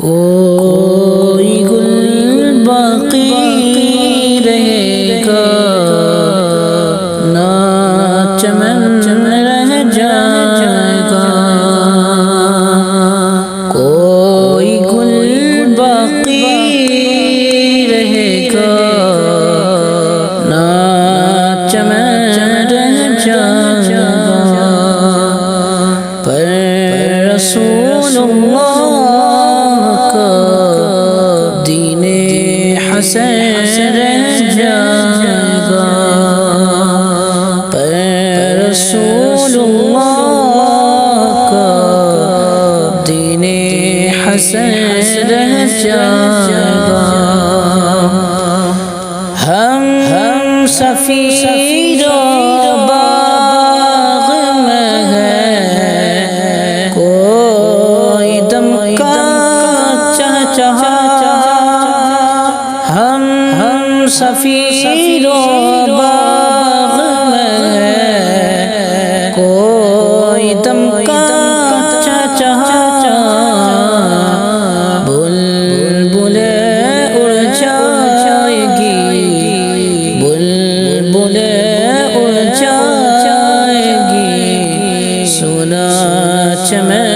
کوئی گل باقی رہے گا نہ چمن رہ جائے گا، کوئی گل باقی رہے گا نہ چمن رہ جائے گا، پر رسول اللہ دین حسن رہ جائے گا، پر رسول اللہ کا دین حسن رہ جائے گا۔ ہم سفیر باغ میں ہیں، کوئی دم کا چہچہا، ہم سفیر باغ میں ہیں، کوئی دم کا چہچہا، بلبلیں اڑ جائے گی، بلبلیں اڑ جائے گی، سونا چمن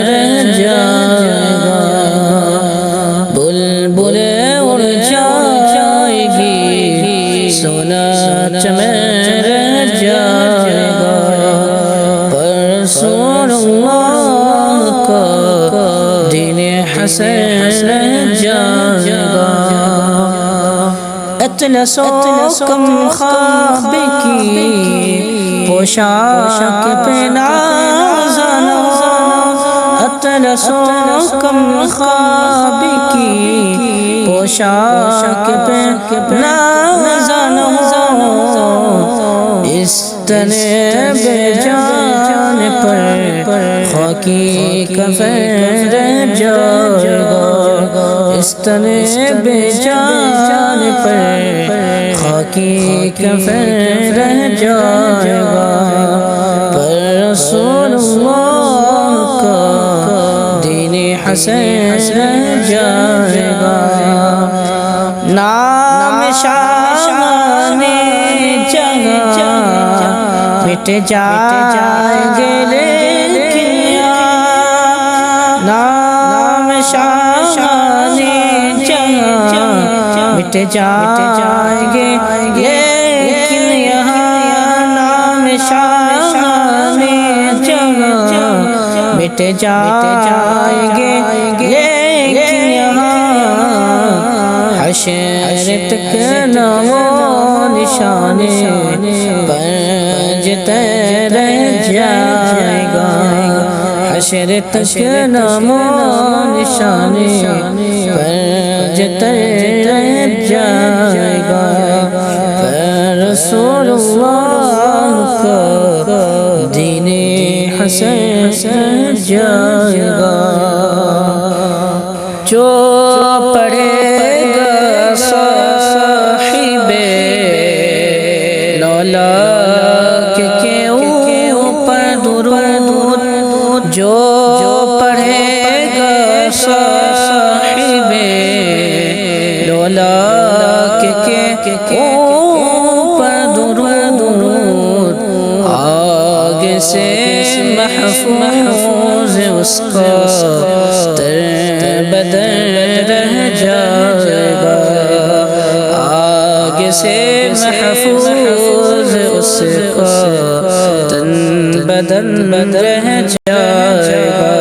رہ جائے گا، بلبلیں اڑ جائے گی، سونا چمن رہ جائے گا، پر رسول اللہ کا دین حسن رہ جائے گا۔ اطلس و کم خواب کی پوشاک پہ نازانا، اطلس و کم خواب کی پوشاک پہ نازانا، اس تن بے جان پر خاکی کفن رہ جائے گا، اس تن بے جان پر خاکی کفن رہ جائے گا، پر رسول اللہ کا دین حسن رہ جائے گا۔ نام شان جہاں مٹ جائیں گے لیکن نام شان جہاں مٹ جائیں گے لیکن یہاں نام شان جہاں مٹ جائیں گے لیکن یہاں حشر تک نام و نشان پنجتے رہ جائے گا، حشر تک نام و نشان پنجتے رہ جائے گا، پر رسول اللہ کا دین حسن رہ جائے گا۔ جو پڑھے گا صاحب لولاک کے اوپر درود، جو پڑھے گا صاحب لولاک کے اوپر درود، آگ سے محفوظ اس کا بدن رہ جائے گا، آگ سے محفوظ اس کا تن بدن رہ جائے گا،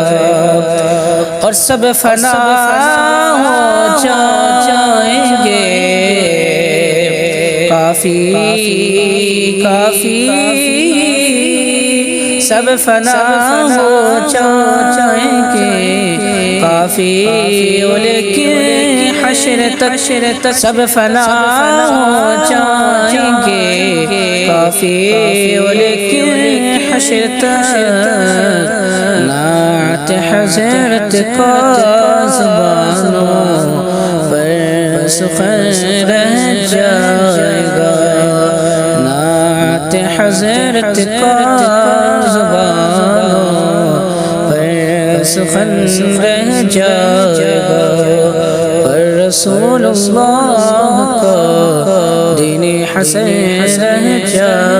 اور سب فنا ہو جائیں گے، کافی سب فنا ہو جائیں گے، کافی لیکن حشر تک سب فنا ہو جائیں گے، کافی لیکن حشر تک نعت حضرت کا زبانوں پر سخن رہ جائے گا، نعت حضرت کا زبانوں پر سخن رہ جائے گا۔ رسول اللہ کا دین حسن رہ جائے